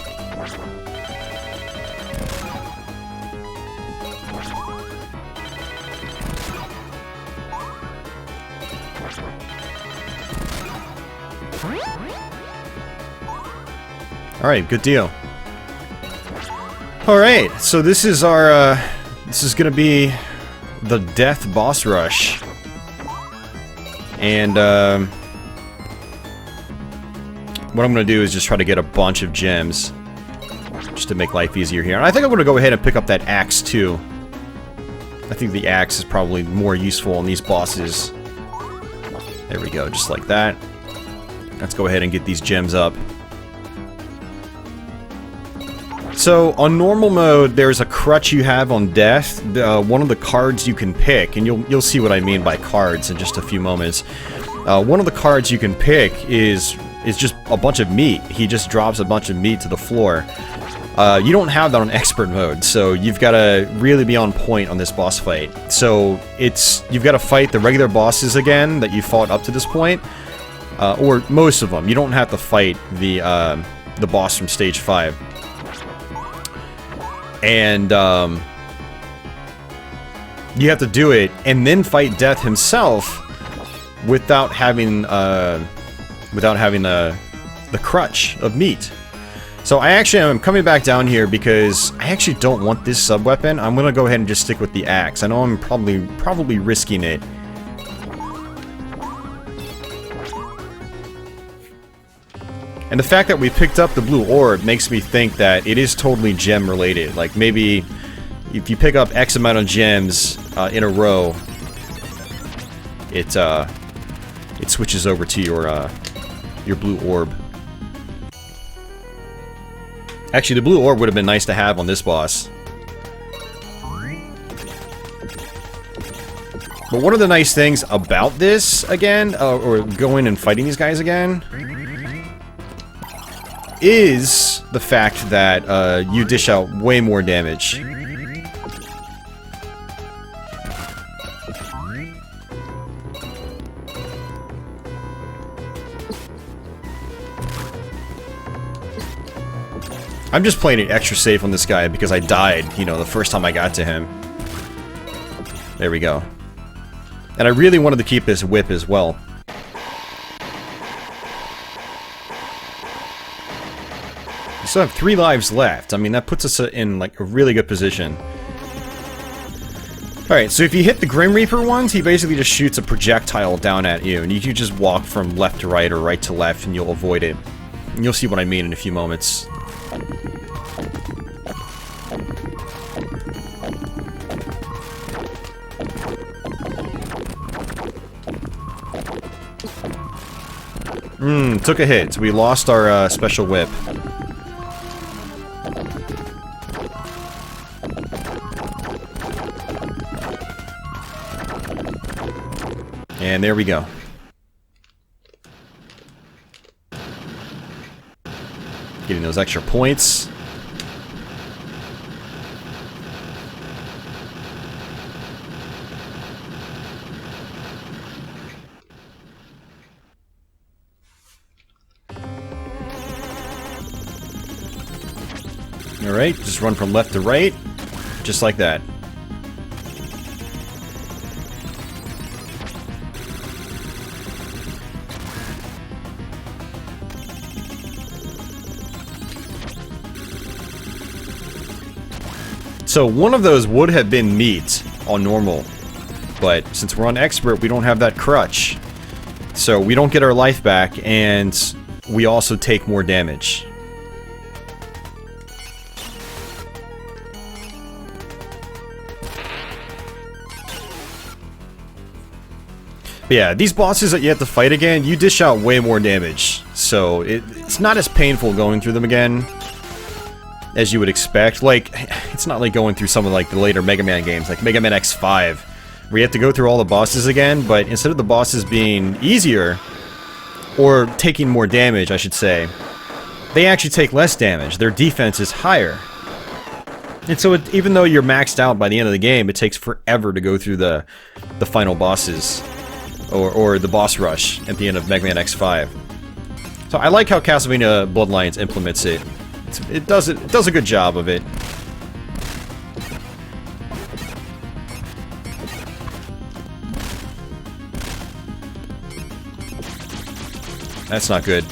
Alright, good deal. Alright, so this is our, this is gonna be the Death Boss Rush. And, what I'm gonna do is just try to get a bunch of gems. Just to make life easier here. And I think I'm gonna go ahead and pick up that axe, too. I think the axe is probably more useful on these bosses. There we go, just like that. Let's go ahead and get these gems up. So, on normal mode, there's a crutch you have on death. One of the cards you can pick, and you'll see what I mean by cards in just a few moments. One of the cards you can pick is just a bunch of meat. He just drops a bunch of meat to the floor. You don't have that on expert mode, so you've got to really be on point on this boss fight. So you've got to fight the regular bosses again that you fought up to this point, or most of them. You don't have to fight the boss from stage 5, and you have to do it and then fight Death himself without having the crutch of meat. So I actually am coming back down here because I actually don't want this sub-weapon. I'm gonna go ahead and just stick with the axe. I know I'm probably risking it. And the fact that we picked up the blue orb makes me think that it is totally gem related. Like maybe if you pick up X amount of gems in a row, it switches over to your blue orb. Actually, the blue orb would have been nice to have on this boss. But one of the nice things about this, again, or going and fighting these guys again, is the fact that you dish out way more damage. I'm just playing it extra safe on this guy because I died, you know, the first time I got to him. There we go. And I really wanted to keep this whip as well. We still have 3 lives left. I mean, that puts us in, like, a really good position. Alright, so if you hit the Grim Reaper ones, he basically just shoots a projectile down at you, and you can just walk from left to right or right to left, and you'll avoid it. And you'll see what I mean in a few moments. Took a hit, so we lost our special whip. And there we go. Getting those extra points. Alright, just run from left to right, just like that. So one of those would have been meat on normal, but since we're on expert, we don't have that crutch. So we don't get our life back, and we also take more damage. But yeah, these bosses that you have to fight again, you dish out way more damage. So it's not as painful going through them again as you would expect. Like, it's not like going through some of like the later Mega Man games, like Mega Man X5, where you have to go through all the bosses again, but instead of the bosses being easier, or taking more damage, I should say, they actually take less damage. Their defense is higher. And so even though you're maxed out by the end of the game, it takes forever to go through the final bosses. Or the boss rush at the end of Mega Man X5. So I like how Castlevania Bloodlines implements it. It does a good job of it. That's not good.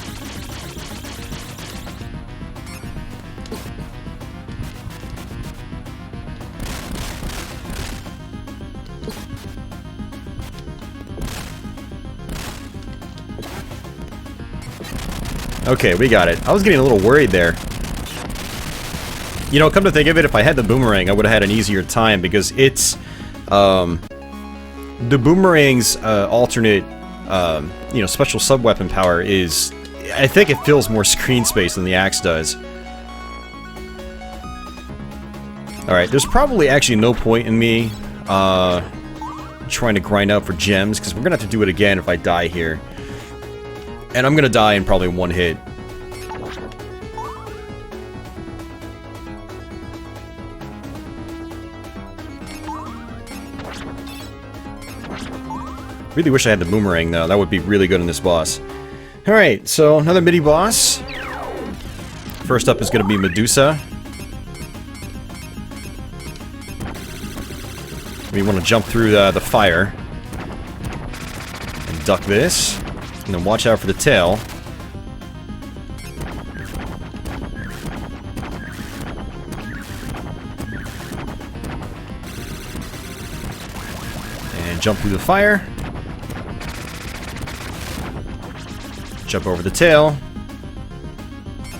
Okay, we got it. I was getting a little worried there. You know, come to think of it, if I had the boomerang, I would have had an easier time, because it's, the boomerang's, alternate, you know, special sub-weapon power is, I think it fills more screen space than the axe does. Alright, there's probably actually no point in me, trying to grind out for gems, because we're gonna have to do it again if I die here. And I'm gonna die in probably one hit. Really wish I had the boomerang though, that would be really good in this boss. Alright, so another mini boss. First up is gonna be Medusa. We want to jump through the fire. And duck this. And then watch out for the tail. And jump through the fire. Jump over the tail.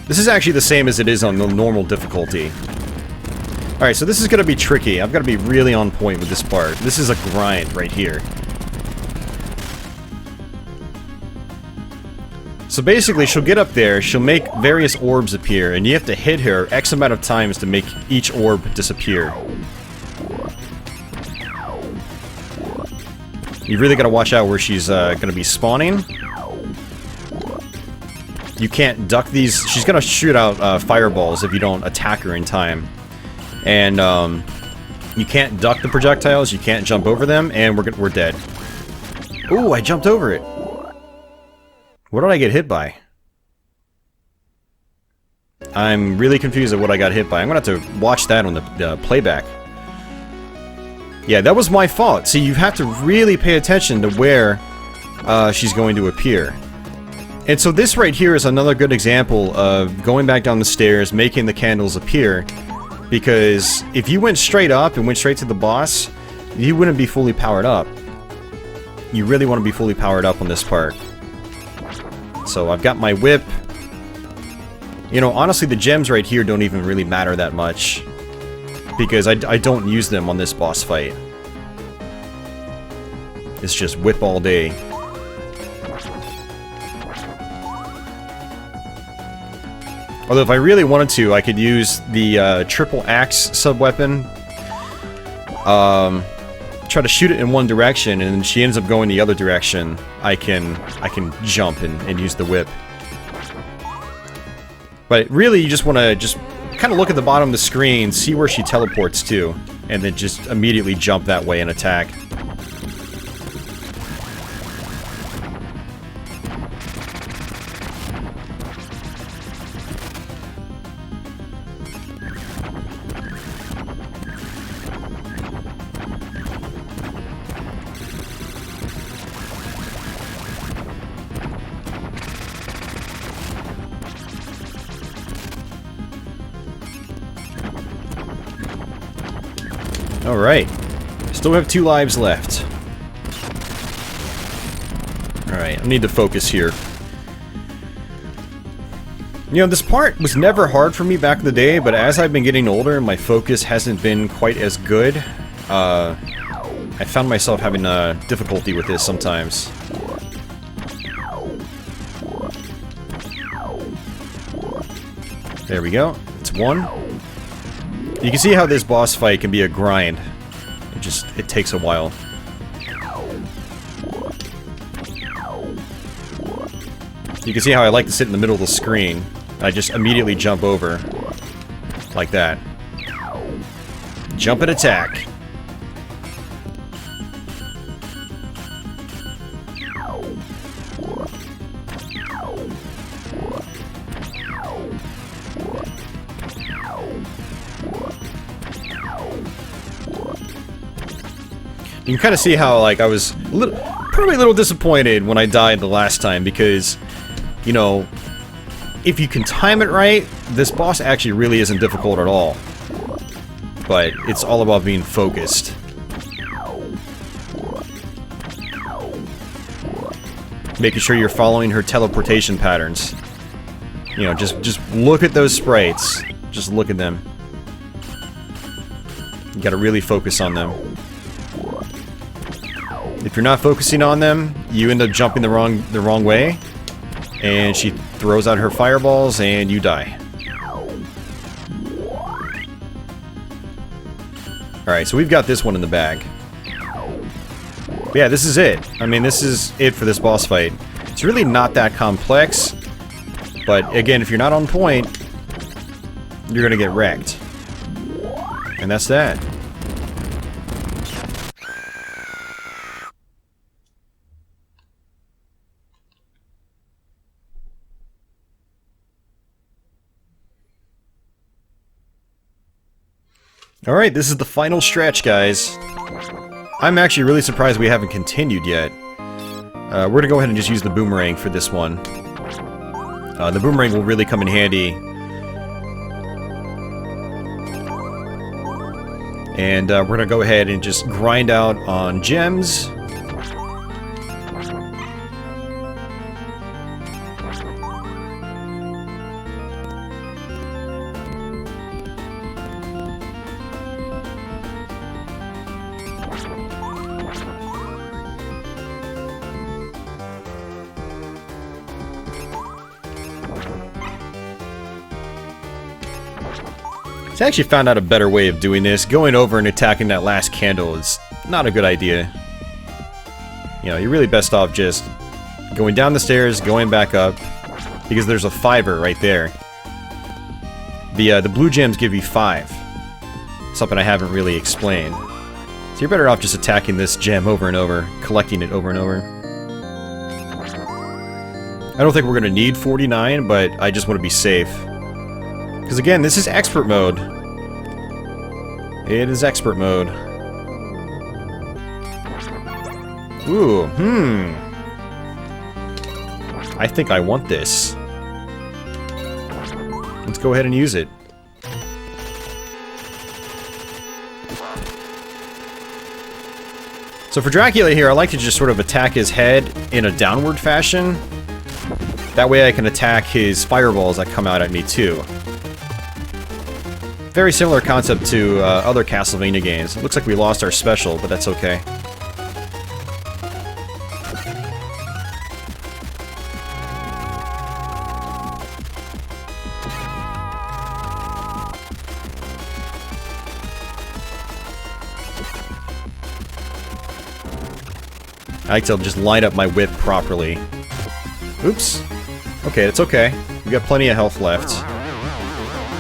This is actually the same as it is on the normal difficulty. Alright, so this is going to be tricky. I've got to be really on point with this part. This is a grind right here. So basically, she'll get up there, she'll make various orbs appear, and you have to hit her X amount of times to make each orb disappear. You really gotta watch out where she's gonna be spawning. You can't duck these. She's gonna shoot out fireballs if you don't attack her in time. And you can't duck the projectiles, you can't jump over them, and we're dead. Ooh, I jumped over it. What did I get hit by? I'm really confused at what I got hit by. I'm gonna have to watch that on the playback. Yeah, that was my fault. See, you have to really pay attention to where she's going to appear. And so this right here is another good example of going back down the stairs, making the candles appear. Because if you went straight up and went straight to the boss, you wouldn't be fully powered up. You really want to be fully powered up on this part. So I've got my whip. You know, honestly, the gems right here don't even really matter that much. Because I don't use them on this boss fight. It's just whip all day. Although if I really wanted to, I could use the triple axe sub-weapon. Try to shoot it in one direction, and then she ends up going the other direction. I can jump and use the whip. But really, you just want to just kind of look at the bottom of the screen, see where she teleports to, and then just immediately jump that way and attack. Alright. Still have 2 lives left. Alright, I need to focus here. You know, this part was never hard for me back in the day, but as I've been getting older, my focus hasn't been quite as good. I found myself having difficulty with this sometimes. There we go. It's 1. You can see how this boss fight can be a grind. It takes a while. You can see how I like to sit in the middle of the screen. I just immediately jump over. Like that. Jump and attack. You can kind of see how, like, I was probably a little disappointed when I died the last time, because you know, if you can time it right, this boss actually really isn't difficult at all. But it's all about being focused. Making sure you're following her teleportation patterns. You know, just look at those sprites. Just look at them. You gotta really focus on them. If you're not focusing on them, you end up jumping the wrong way, and she throws out her fireballs, and you die. Alright, so we've got this one in the bag. But yeah, this is it. I mean, this is it for this boss fight. It's really not that complex, but again, if you're not on point, you're gonna get wrecked. And that's that. Alright, this is the final stretch, guys. I'm actually really surprised we haven't continued yet. We're gonna go ahead and just use the boomerang for this one. The boomerang will really come in handy. And we're gonna go ahead and just grind out on gems. I actually found out a better way of doing this. Going over and attacking that last candle is not a good idea. You know, you're really best off just going down the stairs, going back up, because there's a fiver right there. The blue gems give you 5. Something I haven't really explained. So you're better off just attacking this gem over and over, collecting it over and over. I don't think we're going to need 49, but I just want to be safe. Because again, this is expert mode. It is expert mode. Ooh, I think I want this. Let's go ahead and use it. So for Dracula here, I like to just sort of attack his head in a downward fashion. That way I can attack his fireballs that come out at me too. Very similar concept to other Castlevania games. It looks like we lost our special, but that's okay. I like to just line up my whip properly. Oops. Okay, it's okay. We got plenty of health left.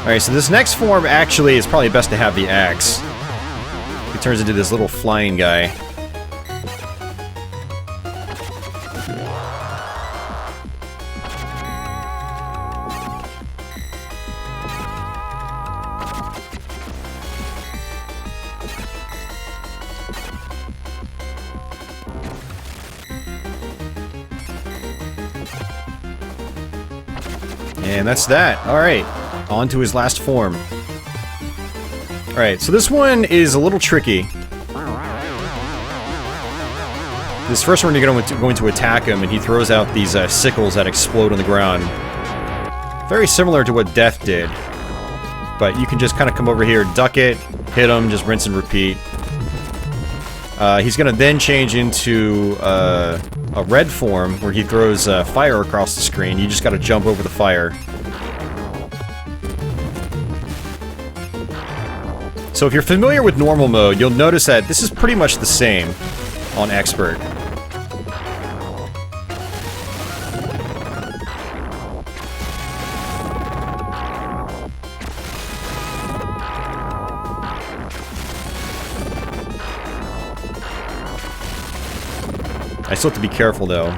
Alright, so this next form actually is probably best to have the axe. He turns into this little flying guy. And that's that. Alright. On to his last form. Alright, so this one is a little tricky. This first one, you're going to attack him, and he throws out these sickles that explode on the ground. Very similar to what Death did. But you can just kind of come over here, duck it, hit him, just rinse and repeat. He's going to then change into a red form, where he throws fire across the screen. You just got to jump over the fire. So if you're familiar with normal mode, you'll notice that this is pretty much the same on expert. I still have to be careful though.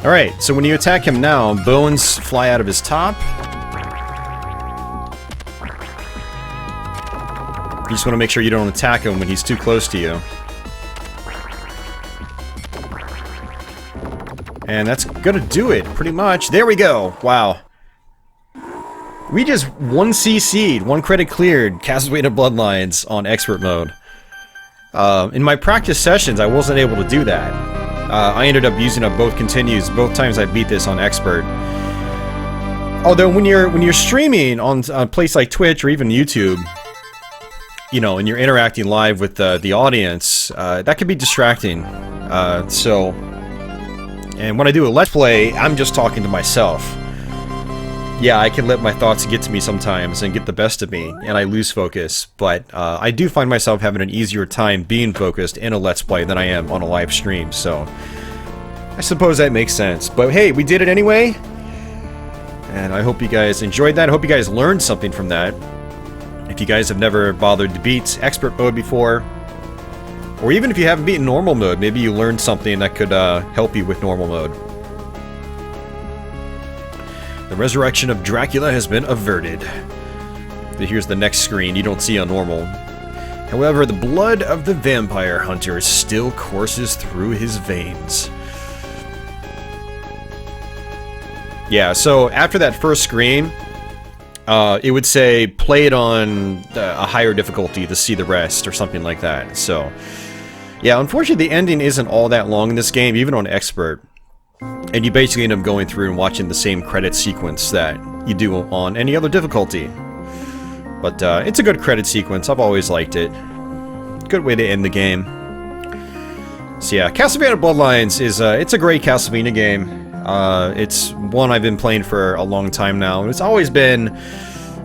Alright, so when you attack him now, bones fly out of his top. You just want to make sure you don't attack him when he's too close to you. And that's gonna do it, pretty much. There we go! Wow. We just 1CC'd, 1 credit cleared, Castlevania Bloodlines on Expert Mode. In my practice sessions, I wasn't able to do that. I ended up using up both continues, both times I beat this on Expert. Although when you're streaming on a place like Twitch or even YouTube, you know, and you're interacting live with the audience, that can be distracting. And when I do a Let's Play, I'm just talking to myself. Yeah, I can let my thoughts get to me sometimes and get the best of me, and I lose focus, but I do find myself having an easier time being focused in a Let's Play than I am on a live stream, so I suppose that makes sense. But hey, we did it anyway, and I hope you guys enjoyed that. I hope you guys learned something from that. If you guys have never bothered to beat Expert Mode before, or even if you haven't beaten Normal Mode, maybe you learned something that could help you with Normal Mode. The resurrection of Dracula has been averted. Here's the next screen you don't see on Normal. However, the blood of the vampire hunter still courses through his veins. Yeah, so after that first screen, it would say play it on a higher difficulty to see the rest or something like that. So, yeah, unfortunately the ending isn't all that long in this game, even on Expert. And you basically end up going through and watching the same credit sequence that you do on any other difficulty. But it's a good credit sequence. I've always liked it. Good way to end the game. So yeah, Castlevania Bloodlines is it's a great Castlevania game. It's one I've been playing for a long time now. It's always been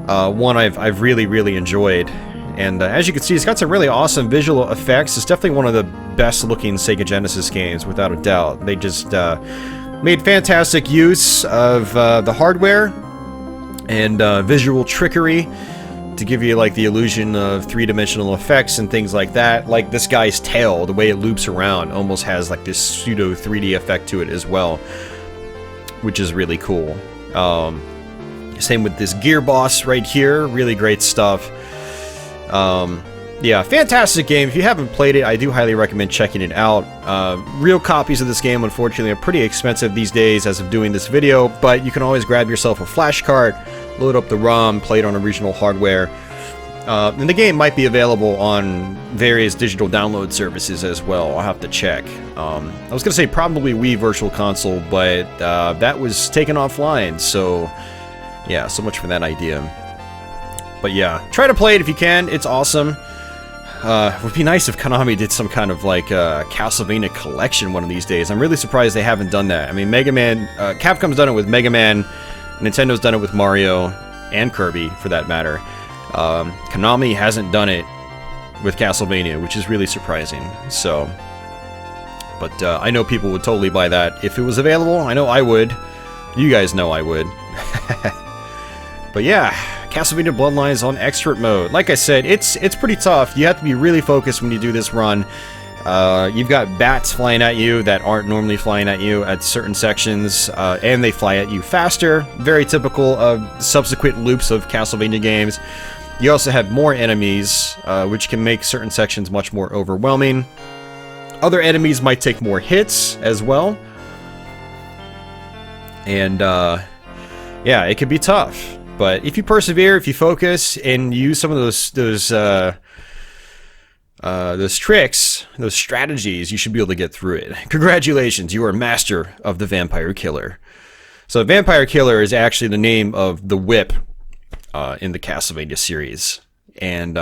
one I've really enjoyed. And as you can see, it's got some really awesome visual effects. It's definitely one of the best looking Sega Genesis games, without a doubt. They just made fantastic use of the hardware and visual trickery to give you like the illusion of three-dimensional effects and things like that. Like this guy's tail, the way it loops around, almost has like this pseudo 3D effect to it as well, which is really cool. Same with this gear boss right here, really great stuff. Yeah, fantastic game. If you haven't played it, I do highly recommend checking it out. Real copies of this game, unfortunately, are pretty expensive these days as of doing this video, but you can always grab yourself a flash cart, load up the ROM, play it on original hardware. And the game might be available on various digital download services as well. I'll have to check. I was going to say probably Wii Virtual Console, but that was taken offline, so yeah, so much for that idea. But yeah, try to play it if you can. It's awesome. It would be nice if Konami did some kind of like Castlevania collection one of these days. I'm really surprised they haven't done that. I mean, Mega Man, Capcom's done it with Mega Man, Nintendo's done it with Mario, and Kirby, for that matter. Konami hasn't done it with Castlevania, which is really surprising. So, but I know people would totally buy that if it was available. I know I would. You guys know I would. But yeah, Castlevania Bloodlines on Expert Mode. Like I said, it's pretty tough. You have to be really focused when you do this run. You've got bats flying at you that aren't normally flying at you at certain sections, and they fly at you faster. Very typical of subsequent loops of Castlevania games. You also have more enemies, which can make certain sections much more overwhelming. Other enemies might take more hits as well. And, yeah, it can be tough. But if you persevere, if you focus, and use some of those tricks, those strategies, you should be able to get through it. Congratulations, you are master of the Vampire Killer. So Vampire Killer is actually the name of the whip in the Castlevania series. And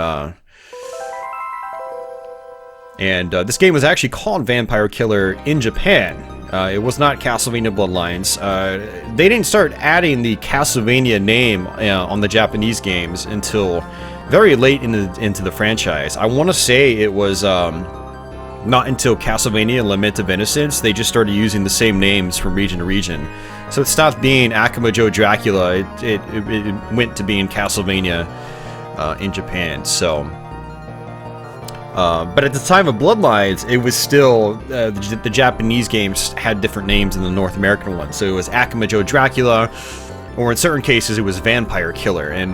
this game was actually called Vampire Killer in Japan. It was not Castlevania Bloodlines. They didn't start adding the Castlevania name on the Japanese games until very late into the franchise. I want to say it was not until Castlevania Lament of Innocence they just started using the same names from region to region. So it stopped being Akuma Joe Dracula. It went to being Castlevania in Japan. So But at the time of Bloodlines, it was still, the Japanese games had different names than the North American ones. So it was Akamajo Dracula, or in certain cases it was Vampire Killer, and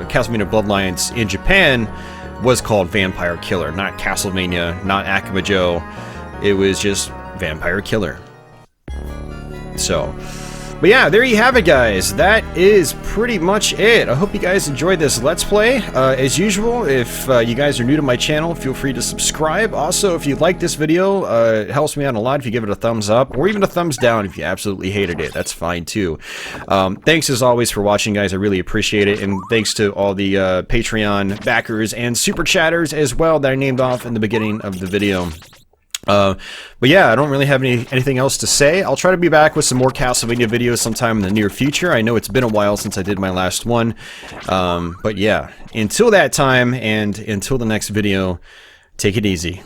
Castlevania Bloodlines in Japan was called Vampire Killer, not Castlevania, not Akamajo. It was just Vampire Killer. So, but yeah, there you have it, guys. That is pretty much it. I hope you guys enjoyed this Let's Play. As usual, if you guys are new to my channel, feel free to subscribe. Also, if you like this video, it helps me out a lot if you give it a thumbs up, or even a thumbs down if you absolutely hated it. That's fine, too. Thanks, as always, for watching, guys. I really appreciate it. And thanks to all the Patreon backers and Super Chatters as well that I named off in the beginning of the video. But yeah, I don't really have anything else to say. I'll try to be back with some more Castlevania videos sometime in the near future. I know it's been a while since I did my last one. But yeah, until that time and until the next video, take it easy.